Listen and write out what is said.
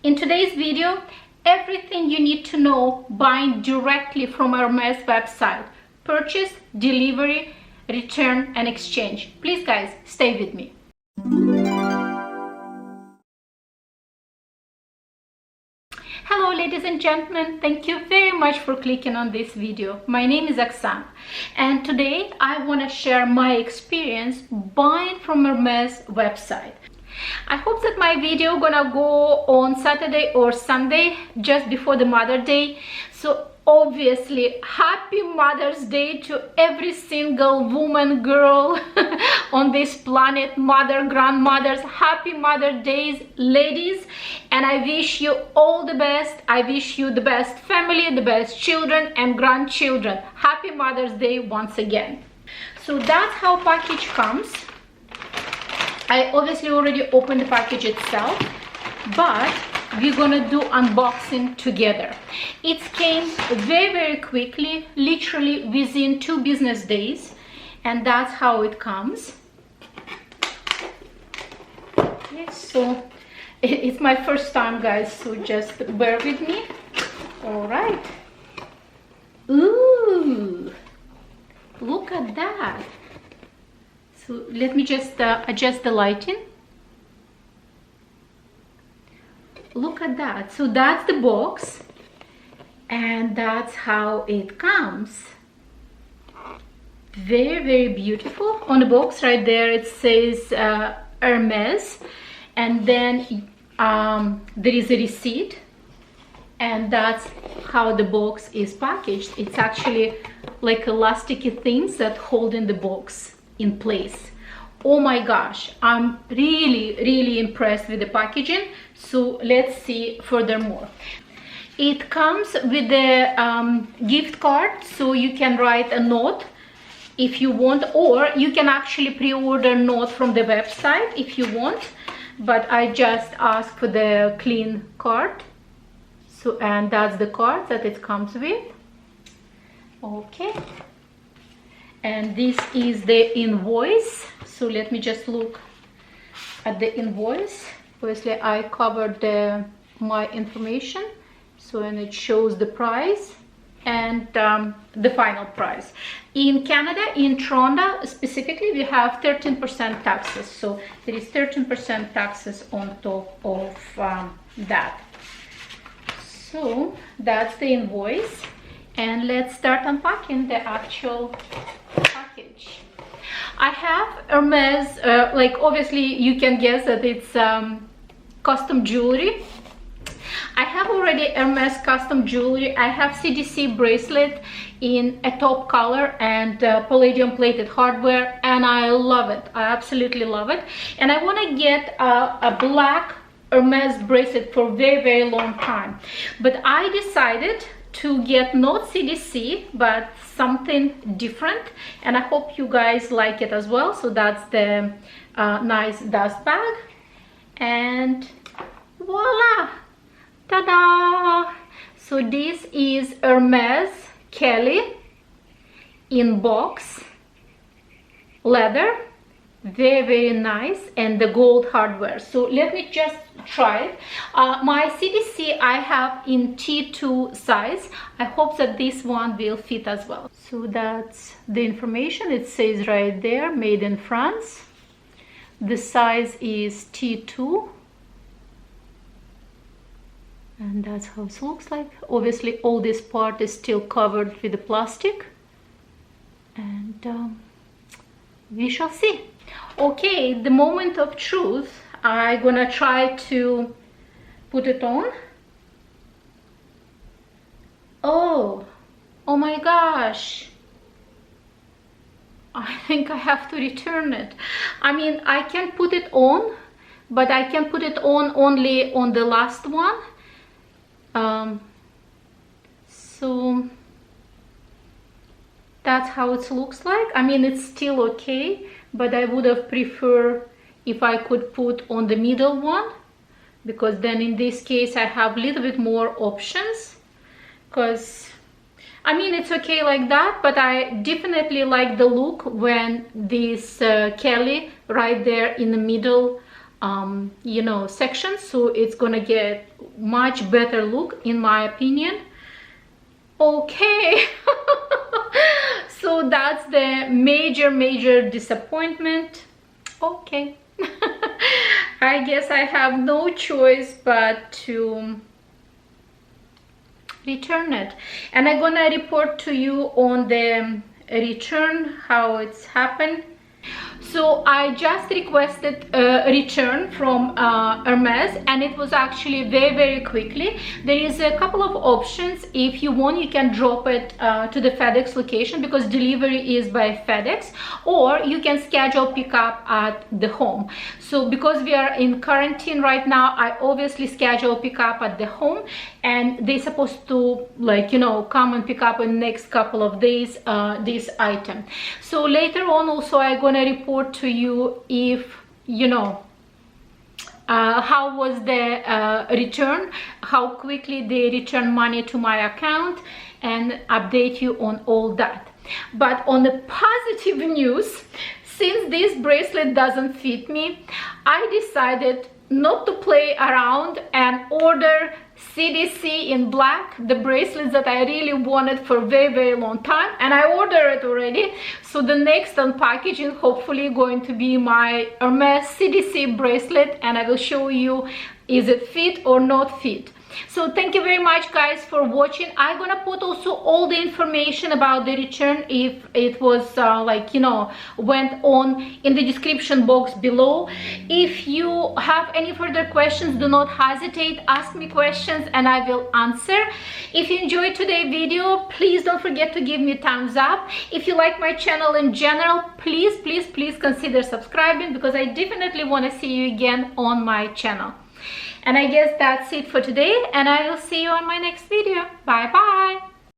In today's video, everything you need to know buying directly from Hermes website. Purchase, delivery, return and exchange. Please guys, stay with me. Hello ladies and gentlemen, thank you very much for clicking on this video. My name is Oksana and today I want to share my experience buying from Hermes website. I hope that my video gonna go on Saturday or Sunday just before the Mother's Day. So obviously happy Mother's Day to every single woman, girl on this planet, mother, grandmothers. Happy Mother's Days, ladies, and I wish you all the best. I wish you the best family, the best children and grandchildren. Happy Mother's Day once again. So that's how package comes. I obviously already opened the package itself, but we're gonna do unboxing together. It came very quickly, literally within 2 business days, and that's how it comes. Okay, so it's my first time, guys, so just bear with me. All right. Ooh, look at that. So let me just adjust the lighting. Look at that. So that's the box and that's how it comes. Very beautiful. On the box right there it says Hermes, and then there is a receipt, and that's how the box is packaged. It's actually like elasticy things that hold in the box in place. Oh my gosh, I'm really impressed with the packaging. So let's see furthermore. It comes with the gift card, so you can write a note if you want, or you can actually pre-order note from the website if you want, but I just ask for the clean card. So, and that's the card that it comes with. Okay, and this is the invoice. So let me just look at the invoice. Obviously I covered my information, so, and it shows the price and the final price. In Canada, in Toronto specifically, we have 13% taxes, so there is 13% taxes on top of that. So that's the invoice, and let's start unpacking the actual package. I have Hermes, like obviously you can guess that it's custom jewelry. I have already Hermes custom jewelry. I have CDC bracelet in a taupe color and palladium plated hardware, and I love it. I absolutely love it. And I want to get a black Hermes bracelet for a very long time, but I decided to get not CDC but something different, and I hope you guys like it as well. So that's the nice dust bag, and voila, ta-da! So this is Hermes Kelly in box, leather, very nice, and the gold hardware. So let me just try it. My CDC I have in T2 size. I hope that this one will fit as well. So that's the information. It says right there, made in France. The size is T2, and that's how it looks like. Obviously all this part is still covered with the plastic, and we shall see. Okay, the moment of truth. I'm gonna try to put it on. Oh my gosh, I think I have to return it. I mean, I can put it on, but I can put it on only on the last one. So that's how it looks like. I mean, it's still okay, but I would have preferred if I could put on the middle one, because then in this case I have a little bit more options. Because I mean, it's okay like that, but I definitely like the look when this Kelly right there in the middle you know, section. So it's gonna get much better look, in my opinion. Okay. So that's the major disappointment. Okay. I guess I have no choice but to return it, and I'm gonna report to you on the return how it's happened. So I just requested a return from Hermes, and it was actually very quickly. There is a couple of options. If you want, you can drop it to the Fedex location, because delivery is by Fedex, or you can schedule pickup at the home. So because we are in quarantine right now, I obviously schedule pickup at the home, and they're supposed to, like, you know, come and pick up in the next couple of days this item. So later on also I'm gonna report to you if, you know, how was the return, how quickly they return money to my account, and update you on all that. But on the positive news, since this bracelet doesn't fit me, I decided not to play around and order CDC in black, the bracelets that I really wanted for a very long time, and I ordered it already. So the next unpackaging hopefully going to be my Hermes CDC bracelet, and I will show you is it fit or not fit. So thank you very much guys for watching. I'm gonna put also all the information about the return, if it was like, you know, went on, in the description box below. If you have any further questions, do not hesitate, ask me questions and I will answer. If you enjoyed today's video, please don't forget to give me a thumbs up. If you like my channel in general, please consider subscribing, because I definitely want to see you again on my channel. And I guess that's it for today, and I will see you on my next video. Bye bye.